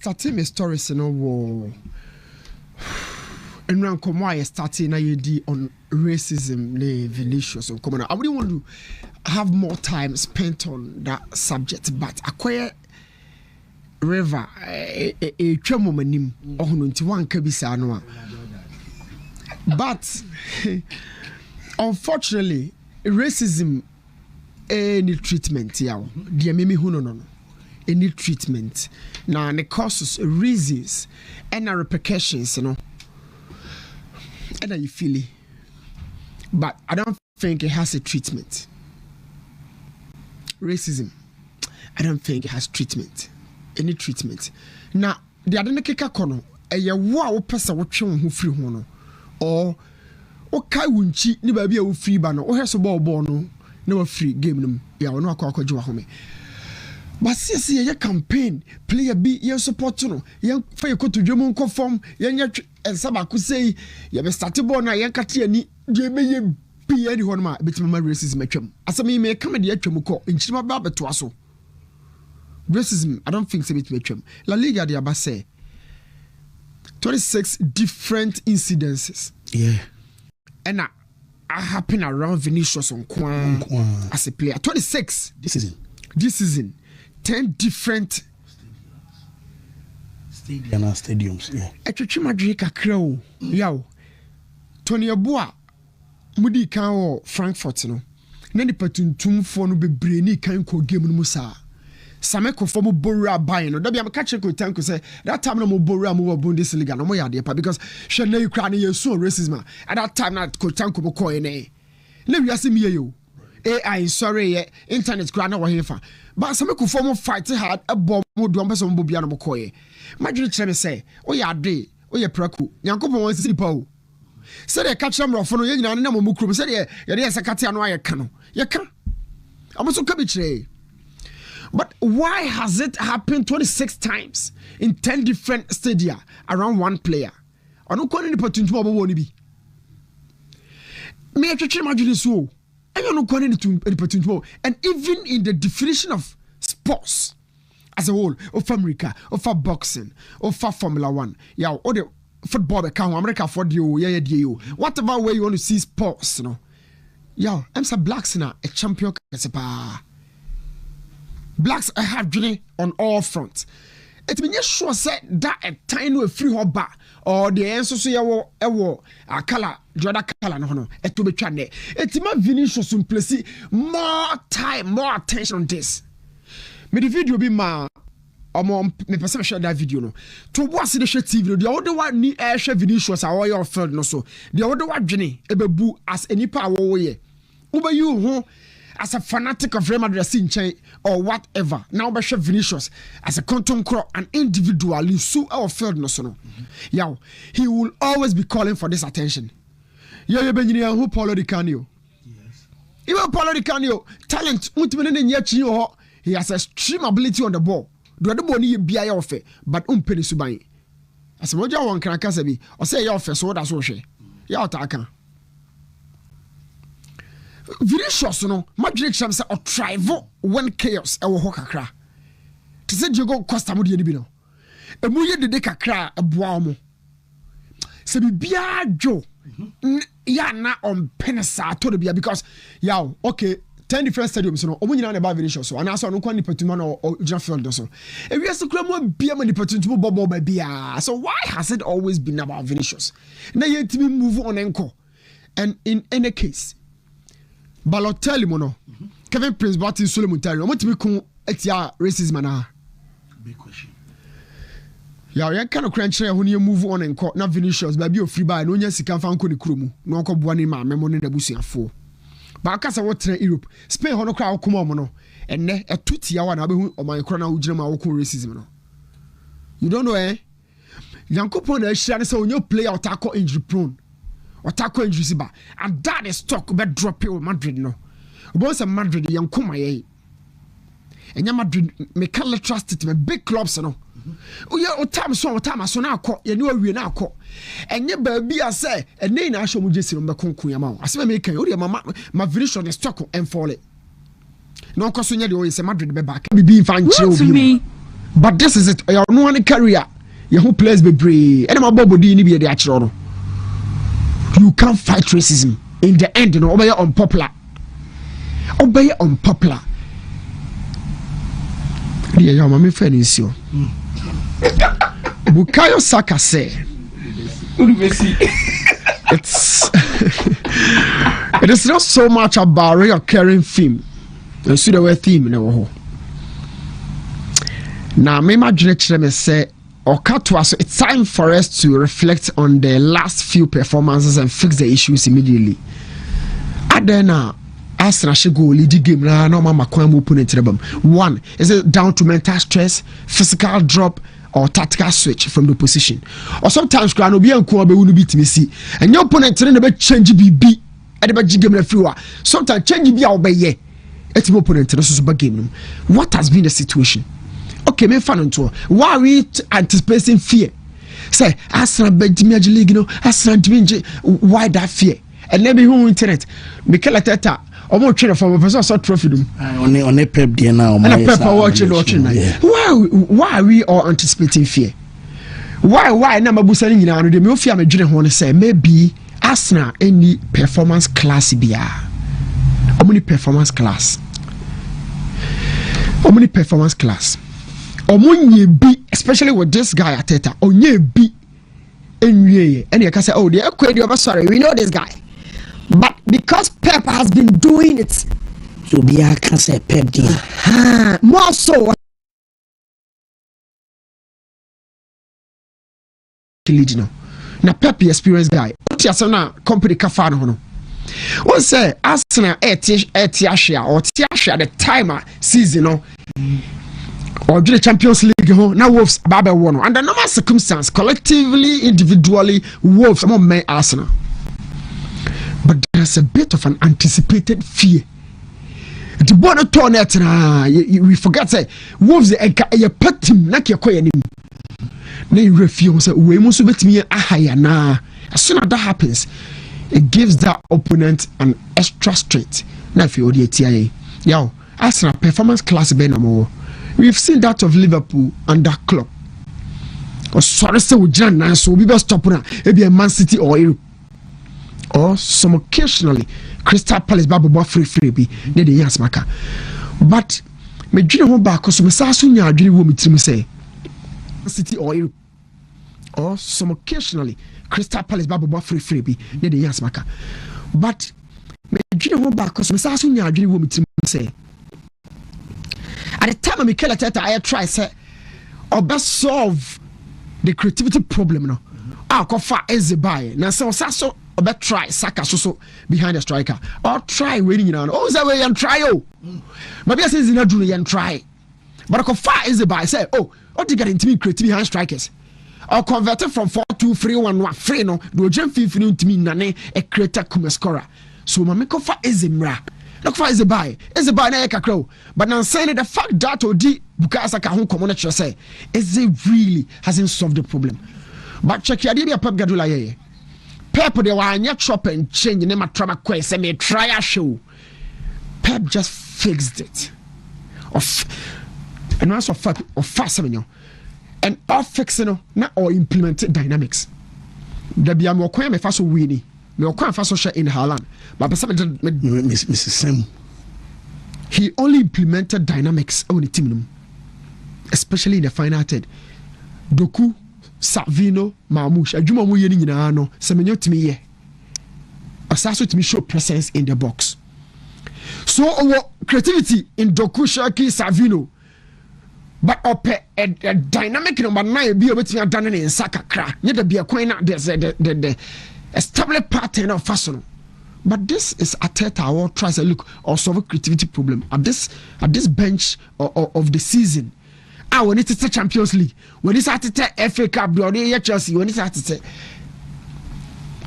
starting my stories wo and ran come why starting na on racism le Vinicius on come. I wouldn't want to have more time spent on that subject, but acquire river a tremomanim ohunu nti wanka bisa no. But unfortunately racism any treatment yawo dia meme hu no any treatment na the causes reasons and repercussions and you feel it, but I don't think it has a treatment. Racism, I don't think it has treatment, any treatment. Now the other keka kono eye wo a wo pesa wo twe ho firi ho no or o kai wunchi ni ba bia wo free ba no o heso ball no na wa free game no ya wo no akwa wa home. But see ye campaign player be ye support no ye fa ye koto dwom nko form ye nya ensaba ku sei ye be start ball na ye kate ani de be ye be any ho no ma betima racism atwam asemi me kam de atwam ko nchirima ba beto aso. Racism I don't think say betima atwam. La Liga de aba say 26 different incidences. Yeah. And happen around Vinicius on Kwan as a player. 26 this season. 10 different stadiums. Yeah. Etwetwe Madrid kakra o. Yaw. Tony Abua mudi kan o Frankfurt no. Na ni patuntum fo no bebre ni kan ko game no musa. Sameko for mo borra buy no. Da bia me ka check with tanko say that time no mo borra mo Bundesliga no mo ya de pa because she na Ukraine ye so racism at that time na ko tanko mo ko ene. Na wi ase mi ye yo. AI sorry ye internet kra na wo hefa. But Sameko for mo fight hard a bomb mo do am person mo bia no mo ko ye. Madrid tell me say o ya ade o ye praku. Yankopon won sisi pa o. Say the catch am rofo no ye nyina na mo mukrum say ye de sekate ano aye ka no. Ye ka. Amoso ka bi kire. But why has it happened 26 times in 10 different stadia around one player? I don't call any patuntum about one be. Me actually imagine so. I don't call any patuntum. And even in the definition of sports as a whole, of America, of boxing, of Formula 1, yeah, or the football account, America for you, yeah, whatever way you want to see sports, you know. Yeah, I'm some blacks now, a champion. Blacks have journey on all fronts. It means sure said that a tiny way free hobba or the answer so yawo a color, Jordan color no it to be chane. It's my Vinicius place more time, more attention on this. Me the video be ma me person share that video no. To watch the share TV the other one ni share Vinicius a your field no so. The other one journey e be bu as any power we. Uba you ho as a fanatic of Real Madrid or whatever. Now be share Vinicius as a content crow an individual in so our field no so no. Yeah, he will always be calling for this attention. Yeah, you who Paulo Di Canio. Yes. Even Paulo Di Canio talent he has extreme ability on the ball. Do the ball ni bia ya ofe but umpeni suban. As moja won kan kasa bi o say ya ofe so da so hwe. Ya otaka. Vinicius no Madrid cham say o thrive when chaos e wo ho kakra. To say Diego Costa mo de ni bi no. E mu ye de kakra eboa mo. Se bi bia jo. Ya na on penasa to the bia because ya okay 10 different stadiums no omunyina na ba Vinicius so anaso no kwani patuma no original field so e wi so kura mo bia mani patuntum bobo ba bia. So why has it always been about Vinicius? Na yet me move on enko. And in any case Balotelli mo no Kevin Prince Boateng Solomon Terry o motimi kun etia racism na big question. Ya ye kan kranchire ho ne move on enko na Vinicius ba bi o free buy no nya sika fa nko ne kromu no nko boa ne ma memo ne nabusuafo. Ba kasa wotre Europe Spain hono kra akoma mo no enne etutia wa na behu oman kro na ugire ma woko racism no. You don't know Yankopon na hia ne say onyo player otako injury prone otako injury siba and that is stock be drop with Madrid no. Obo say Madrid yankoma ye enya Madrid me can trust it me big clubs no. Oya otam so na akọ ye ne wawie na akọ enye ba bia say ene na ahwo mu jesi no be konkon ya ma asema me kan ori ma Vinicius the stock and fall it no koso nya de o say Madrid be back bibi fan chire obi But this is it. You no one career. You who players be brave. Any my body ni be the actual. You can't fight racism. In the end, you know, obey unpopular. Obey unpopular. Yeah, your mommy friend is you. Bukayo Saka say it is not so much about recurring theme. You see the word theme in the whole. Now, me imagine say, it's time for us to reflect on the last few performances and fix the issues immediately. Adena, Arsenal should go lead the game. No mama kwam opponent. One, is it down to mental stress, physical drop, or tactical switch from the position? Or sometimes Grano be and Kuabe will beat me see, and your opponent in the change BB at the game referee. Sometimes change be out by ye. It's my opponent to the game. What has been the situation? Okay, me fan on why are we anticipating fear? Say, Arsenal Benjamin League, you know, Arsenal why that fear? And let me who internet. Mikel Arteta, almost trainer for a person trophy. On a pep there now. And a pep watching. Why are we all anticipating fear? Why? Number busting in our the fear me junior want to say maybe Arsenal any performance class bia. How many performance class? How many performance class? Omunye bi, especially with this guy Arteta, onye bi enye. And you can say, oh, the equity sorry, we know this guy. But because Pep has been doing it, so be I can say Pep did. More so. Now Pep experienced guy. What you say now? Company kafano hono. What say? Arsenal etiashia or tiashia the timer season no. Or the Champions League, now Wolves Baba won. Under normal circumstance, collectively, individually, Wolves among men Arsenal. But there's a bit of an anticipated fear. The border torn it, we forget say Wolves a pet him like your coin. They refuse we must bet me a higher na. As soon as that happens, it gives that opponent an extra strength. Now if you the TIA, yo, Arsenal performance class be no more. We've seen that of Liverpool and that club. Or sorry, so we just so we best stop now. Maybe a Man City or Europe. Or some occasionally Crystal Palace Babu free be near the Yasmaka. But me dream home back because me say soon ya dream wo me trim say City or Europe. Or some occasionally Crystal Palace Babu free be near the Yasmaka. But me dream home back because me say soon ya dream wo me trim say. At the time of Mikel Arteta, I try say, or best solve the creativity problem. No, I'll go far as a buy. Now, so or best try Saka so behind the striker, or try waiting around. Oh, that way and try. Oh, maybe I say it's not doing and try, but I go far as a buy. Say, oh, what you get into me creative behind strikers? Or convert it from 4-2-3-1-1 free no. Do jump 15 to me nane a creator come scorer. So my make far as a mra. Look for is a buy na kakro. But now saying the fact that Odi Bukayo Saka home community say is it really hasn't solved the problem. But check your idea Pep Guardiola ye. Pep they were chop and change name a trauma quest and me try a show. Pep just fixed it. And also of fast and off fixing not or implemented dynamics. There be a more quite me fast winning. Me okwan fa so in Haaland but Mrs. Sam he only implemented dynamics on the team especially in the final third. Doku Savino Mamouche adwuma mo ye ni nyina no se menyo timi ye asaso timi show presence in the box. So our creativity in Doku Shaki Savino but a dynamic number 9 be obetimi adane ne Saka kra nye da bia kwan na the established pattern of fashion. But this is Arteta or tries to look or solve a creativity problem at this bench of the season. When it's a Champions League, when it's at the FA Cup, Chelsea, when it's at the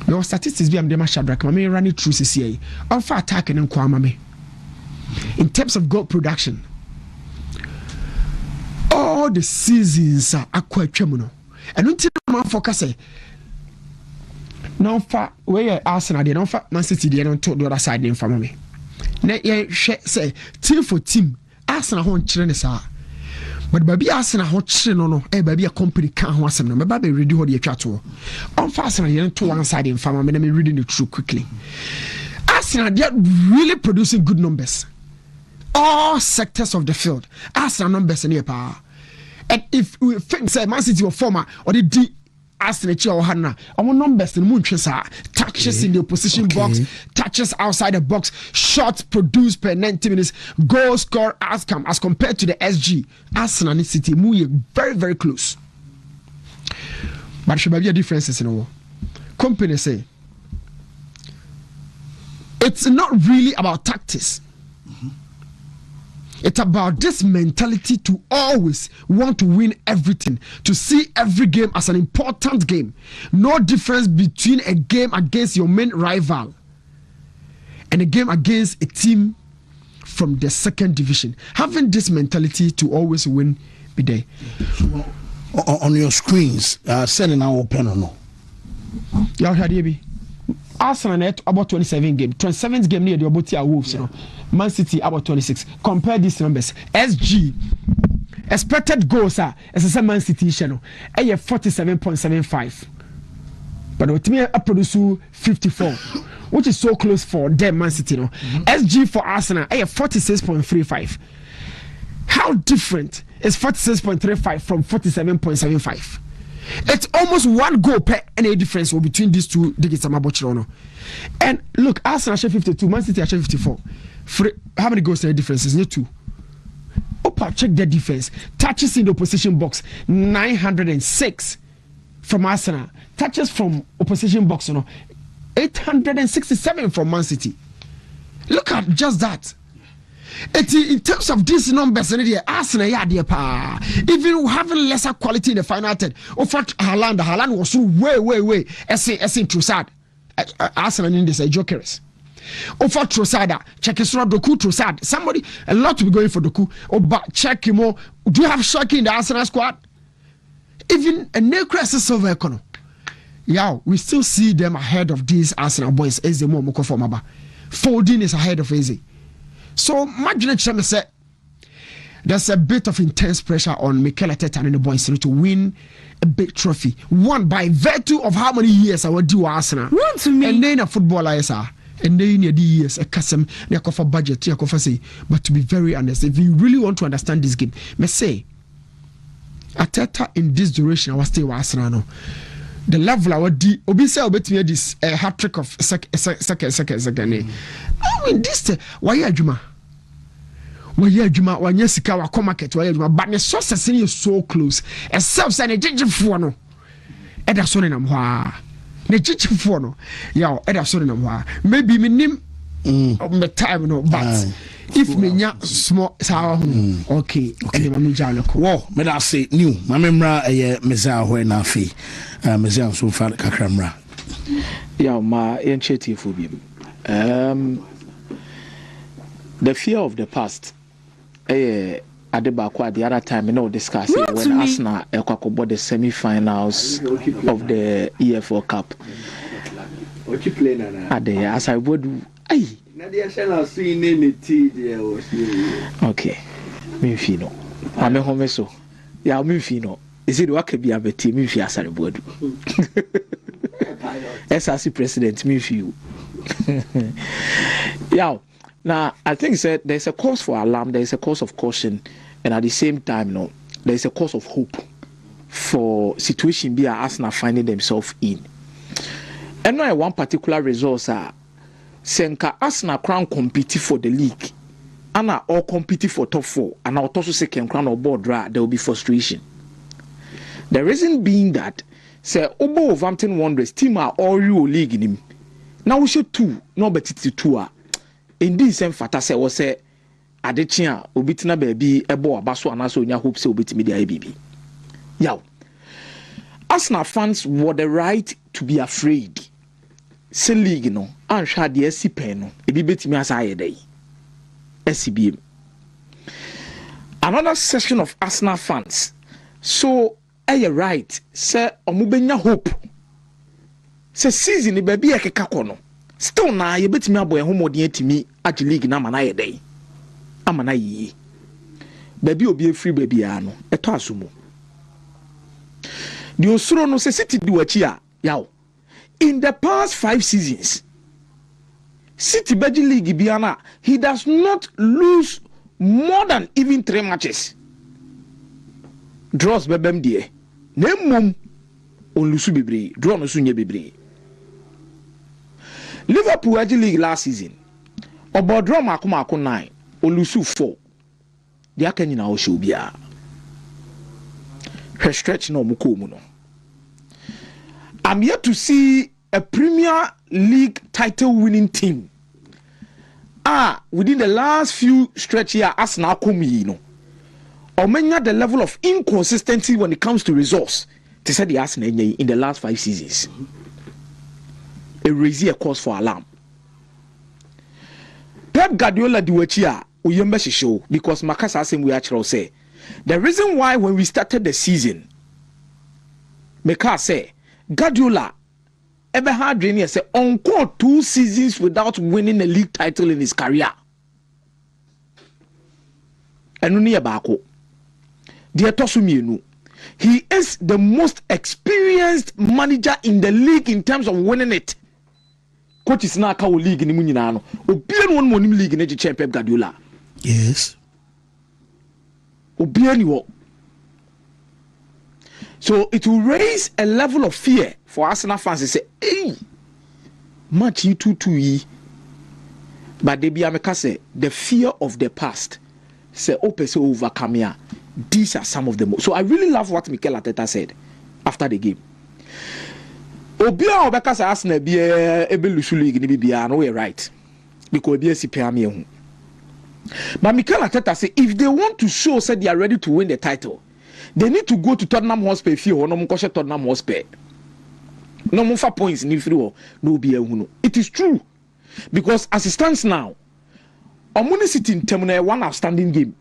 your statistics be am dem Shadrack, me run it through CCA. On for attacking and kwamame. In terms of goal production, all the seasons are quite criminal. And until man focus no fa where Arsenal they don't fa Man City they don't talk the other side name for me. Na say team for team Arsenal hon chire ne sa. but baby Arsenal ho chire no baby a company can ho asem no me ba be ready ho de atwa to on fast na yen to one side in farmer me reading it through quickly. Arsenal, they are really producing good numbers. All sectors of the field. Arsenal numbers in here power. And if we think say Man City or former or the D Arsenal or Hana, our numbers in moon touches in the opposition box, touches outside the box, shots produced per 90 minutes, goal score outcome as compared to the SG. Arsenal and City move very, very close. But there should be a difference in the war. Company say it's not really about tactics. It's about this mentality to always want to win everything, to see every game as an important game. No difference between a game against your main rival and a game against a team from the second division. Having this mentality to always win be there. On your screens, sending our open or no? Yeah, Hadibi. Arsenal net about 27 game. 27th game near the Obotia Wolves, you know. Man City about 26. Compare these numbers. SG expected goals are as a Man City channel. 47.75. But what me produce 54, which is so close for them Man City, no. SG for Arsenal 46.35. How different is 46.35 from 47.75? It's almost one goal per any difference between these two digits. And look, Arsenal share 52, Man City share 54. How many goals are the differences? Need 2. Opa, check the difference. Touches in the opposition box 906 from Arsenal. Touches from opposition box, 867 from Man City. Look at just that. In terms of these numbers, Arsenal even having lesser quality in the final 10. Haaland was way. As in Trossard. Arsenal in this jokers. Over Trossard, check his Doku Trossard. Somebody, a lot to be going for Doku. But check him more. Do you have Shaki in the Arsenal squad? Even a new crisis of economy. Yeah, we still see them ahead of these Arsenal boys. As the more Moko Formaba. Folding is ahead of Eze. So imagine say there's a bit of intense pressure on Mikel Arteta and the boys to win a big trophy. One by virtue of how many years I would do Arsenal. And then a footballer is and then the years a custom for budget say. But to be very honest, if you really want to understand this game, me say Arteta in this duration I was still Arsenal no. The level I would do, Obisa obet me this hat trick of second. I mean this why Juma. Why Juma when Yesika wa market why Juma but the sources is so close. Except say the jijifo no. Eda so ne nam hwa. The jijifo no. Yeah, eda so ne nam hwa. Maybe me nim the time no but if me nya small sawa okay and me jalo ko. Wo me da say new. Ma memra meza ho na afi. Meza so fa kakramra. Yeah, ma encheti fo bi. The fear of the past. Adebakwa the other time, discuss it when Arsenal bought the semi-finals of the EFL Cup. What you playing now? As I would, okay, me fino. I'm a home so. Yeah, me fino. Is it what could be a team? Me feel as I would. SRC president, me feel. Yeah. Now, I think that there's a cause for alarm, there's a cause of caution, and at the same time, there's a cause of hope for situation be Arsenal finding themselves in. And now one particular resource Senka Arsenal crown compete for the league, and all compete for top 4, and also second crown or board there will be frustration. The reason being that say Obo Wolverhampton Wanderers team are all Euro league in him. Now we should 2, no but it's 2. Indeed, same fata say was say adechia obitina baby ebo abaso anaso nya hope say obitimi dia ABB. Yaw. Arsenal fans were the right to be afraid. Say league no anhwa de asipe no ebi betimi asaye dey. SCBM. Another section of Arsenal fans so right say omubenya hope. Say season e baby ekeka kono. Still na ye betimi aboye homodin atimi at league na mana ye dey. Amana yi. baby obi free baby ano eto asumo the osuro no se City do achi a yaw in the past 5 seasons City Beji League biana he does not lose more than even 3 matches draws bebem die na mum on lusu bebre draw no so nye bebre Liverpool Beji League last season obo draw makoma 9 on lusu 4 they aka nyina o show bia stretch no muko mu no I'm yet to see a Premier League title winning team within the last few stretch here Arsenal come you know or many the level of inconsistency when it comes to results to say the Arsenal in the last 5 seasons it raises a cause for alarm. Pep Guardiola do what here we show because Makasa same we actually say the reason why when we started the season Meka say Guardiola ever had dream say encore 2 seasons without winning a league title in his career. Enuni abako. Dear Tosumienu, he is the most experienced manager in the league in terms of winning it. Coach is now kawo league ni munyina no. Obian won monim league na je Pep Guardiola. Yes. Obian wo. So it will raise a level of fear for Arsenal fans to say, hey, match you 2-2. But they be say the fear of the past. Say, so overcome here. These are some of them. So I really love what Mikel Arteta said after the game. Obia Obeka say Arsenal be able to league ni be no way right. Because Obia si pay. But Mikel Arteta say if they want to show say they are ready to win the title, they need to go to Tottenham Hotspur or no mukoshe Tottenham Hotspur. No more 4 points in the no be a. It is true because as it stands now, Omuni City in terminal 1 outstanding game.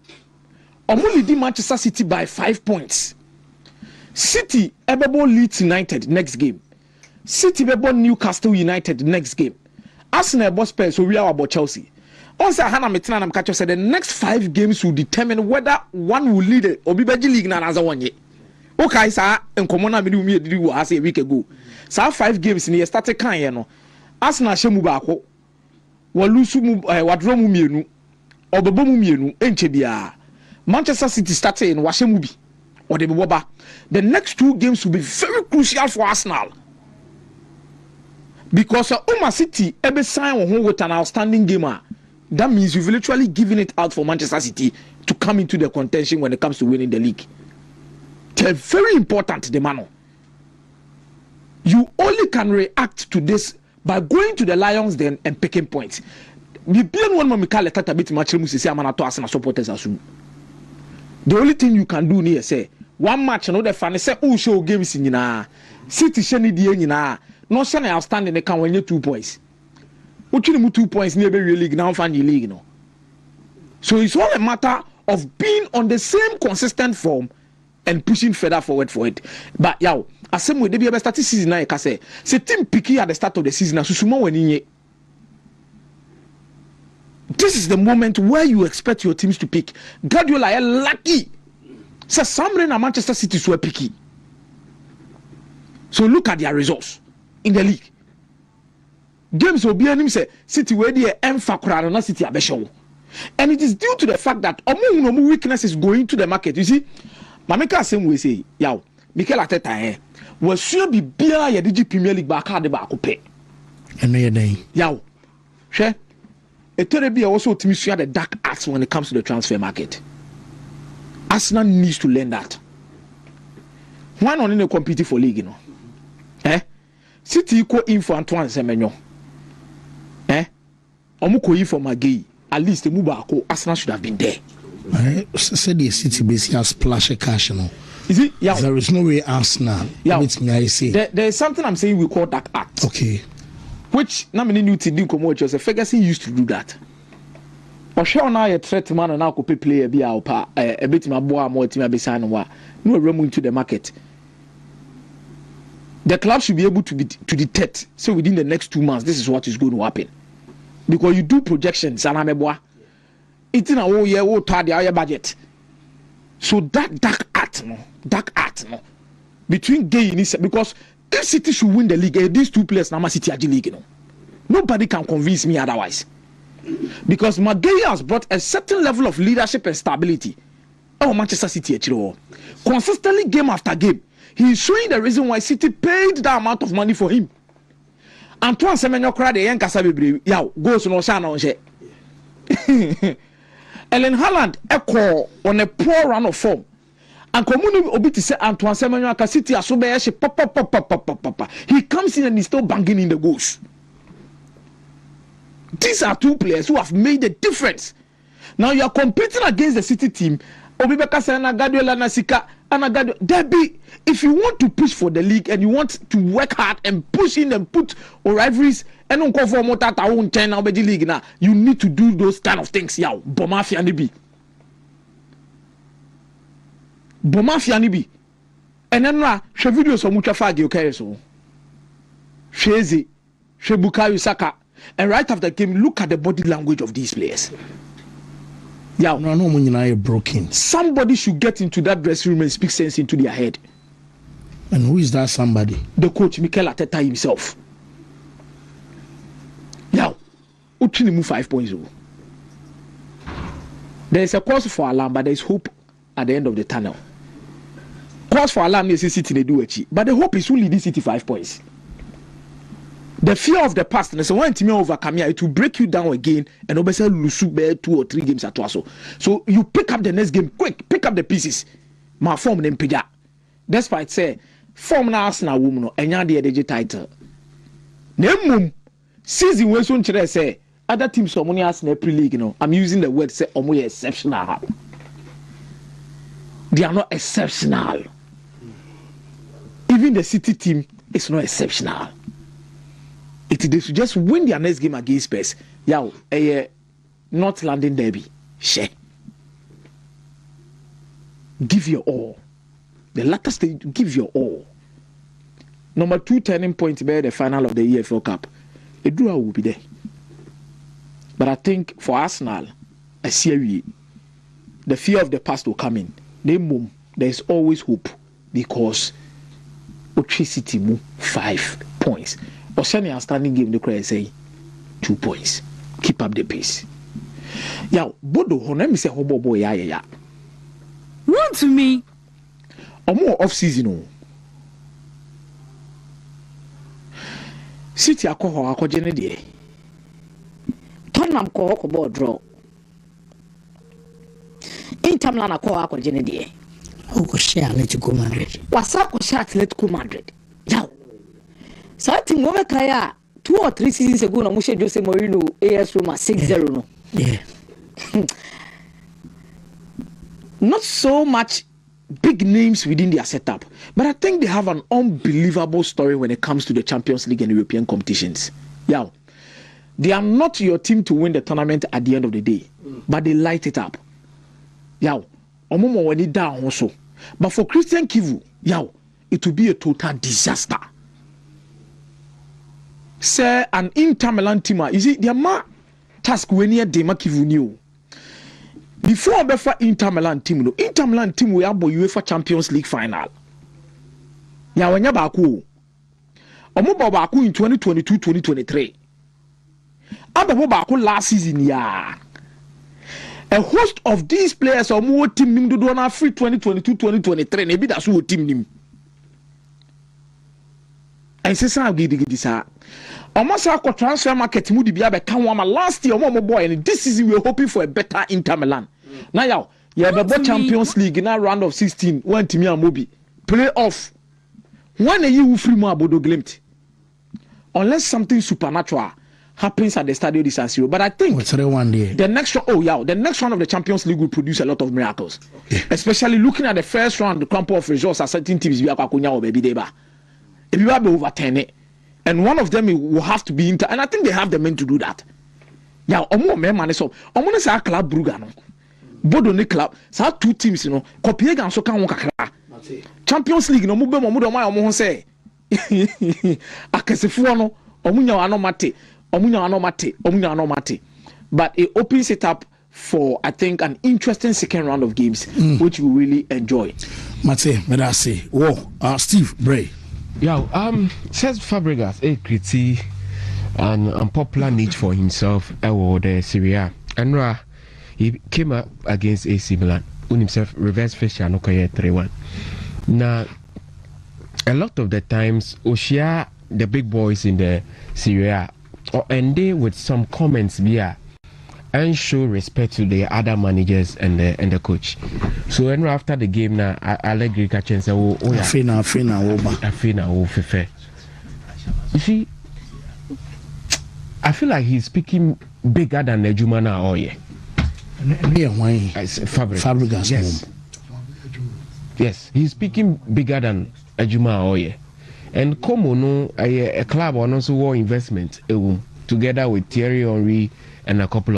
Omuni lead Manchester City by 5 points. City Ebebo Leeds United next game. City Ebebo Newcastle United next game. Arsenal boss Spurs so we are about Chelsea. Also, Hannah Metina and Kacho said the next 5 games will determine whether one will lead it or be Beji League na another one. Okay, sir, and Komona Midu did was a week ago. So 5 games in the started kind, no. Arsenal Shemubako, Walusu Wadromu Mienu, or the Bomu Mienu, Enchebia. Manchester City started in Washemubi or the Boba. The next 2 games will be very crucial for Arsenal. Because Oma City ever signed with an outstanding gamer. That means you've literally given it out for Manchester City to come into the contention when it comes to winning the league. They're very important, the man. You only can react to this by going to the Lions then and picking points. The only thing you can do here say one match no the fan say who show games in City sheni die nyina no shey na outstanding they can win 2 points. Uchi 2 points near the league now find the league no. So it's all a matter of being on the same consistent form and pushing further forward for it. But yaw, as same way they be start season na e say team picky at the start of the season susuma wani. This is the moment where you expect your teams to pick. Guardiola are lucky. So some in Manchester City were picky. So look at their results in the league. Games will be an say City where they are na City abeshow. And it is due to the fact that omu weakness is going to the market. You see, Mameka same way say, yaw, Mikel Arteta was sure be bia ya DG Premier League ba ka de ba akopɛ. Eno ye den. Yaw. Hwɛ. Etere be also to share the dark arts when it comes to the transfer market. Arsenal needs to learn that. Why not in a compete for league, you know? City equal in for Antoine Semenyo. Omuko in for Magui. At least the Mubako Arsenal should have been there. Said the City basically has splash a cash, you know. Is it? Yeah. There is no way Arsenal. Yeah. I say. There is something I'm saying we call dark art. Okay. Which na many new to do come Ferguson used to do that. Or shall now a threat man and now could play a beer a bit my boy more team beside no room into the market. The club should be able to detect. So within the next 2 months, this is what is going to happen. Because you do projections and I'm a boy. It's in a whole year, tired your budget. So that dark art no between Gay and Issa, because if City should win the league, these two players now City are the league, nobody can convince me otherwise. Because Maguire has brought a certain level of leadership and stability. Oh, Manchester City, consistently game after game, he is showing the reason why City paid that amount of money for him. Antoine Semenyo cried the young Kasabi, yaw goes no shana on share. Ellen Haaland echo on a poor run of form. And Komuni Obiti say Antoine Semenyo City Asobe papa. He comes in and he's still banging in the goals. These are two players who have made a difference. Now you are competing against the City team. Obibeka Sana Gadiola Nasika and Debbie. If you want to push for the league and you want to work hard and push in and put rivalries and on for motata own 10 now league now, you need to do those kind of things. Yeah, Bomafia Nibi. Bomafia Nibi. And then she videos of Muchafagi okay so. Shezi, Shebukayo Saka. And right after the game, look at the body language of these players. Yeah, no, broken. Somebody should get into that dressing room and speak sense into their head. And who is that somebody? The coach, Mikel Arteta himself. Yeah, Uchini 5.0. There is a cause for alarm, but there is hope at the end of the tunnel. Cause for alarm is City they do it, but the hope is only this City 5 points. The fear of the past, and so when team overcome it will break you down again, and obviously lose 2 or 3 games at once. So you pick up the next game quick, pick up the pieces. My form them pija. Despite say form na Arsenal woman and ya the edge title. Nemum season when soon say other teams so money Arsenal pre-league, I'm using the word say omo exceptional. They are not exceptional. Even the City team is not exceptional. They should just win their next game against Spurs. Yeah, a North London derby. Share. Give your all. The latter stage, give your all. Number 2 turning point by the final of the EFL Cup. A draw will be there. But I think for Arsenal, I see the fear of the past will come in. There is always hope because City move 5 points. Oceania are standing game the cry say 2 points. Keep up the pace. Yeah, Bodo Honem say hobo boy ya. One to me. Or more off season. City akoho akojene de. Tottenham ko ball draw. Inter Milan akojene de. Who could share Atletico Madrid? Wasako share Atletico Madrid. Yow. So I think over Kaya 2 or 3 seasons ago, na Mushe Jose Mourinho AS Roma 6-0 no. Yeah. Not so much big names within their setup, but I think they have an unbelievable story when it comes to the Champions League and European competitions. Yeah, they are not your team to win the tournament at the end of the day, but they light it up. Yeah, Omomo when it down also, but for Christian Kivu, yeah, it will be a total disaster. Say an Inter Milan team, you see, their task when you Dema Kivu new. Before Befa Inter Milan team, no Inter Milan team we have UEFA Champions League final. Ya wanya baku. Omo baku in 2022-2023. Aba baku last season ya. A host of these players omo team nim do na free 2022-2023 na bi da so team nim. And say sa gidi sa. Almost like transfer market mu di bia be kan one last year omo boy and this season we are hoping for a better Inter Milan. Now yeah be Champions League na round of 16 when team amobi play off. When a you free more Bodo Glimt. Unless something supernatural happens at the Stadio di San Siro, but I think the next round, the next round of the Champions League will produce a lot of miracles. Yeah. Especially looking at the first round, the crumple of results at certain teams be akwakunya or baby deba. If you have be overturn it. And one of them will have to be Inter, and I think they have the men to do that. Yeah, omo me man so. Omo ne sa club Brugge no. Bodo ne club. Sa 2 teams no. Copenhagen so kan won kakra. Champions League no mo be mo do ma mo ho say. Akasefo no omo nya ano mate. Omo nya ano mate. But it opens it up for I think an interesting second round of games, which we really enjoy. Mate, may I say, whoa, Steve Bray. Yeah, says Fabregas a critique and unpopular niche for himself. The Syria and he came up against AC Milan. Himself reverse fixture no 3-1. Now, a lot of the times, Oshia, the big boys in the Syria, or and they with some comments here and show respect to the other managers and the coach. So when after the game now, I let Grika chance say, oh yeah, Fina, you see, I feel like he's speaking bigger than the Jumana or yeah. Fabregas. Yes, he's speaking bigger than Ejuma Oye. And Como no a club on also war investment together with Thierry Henry and a couple of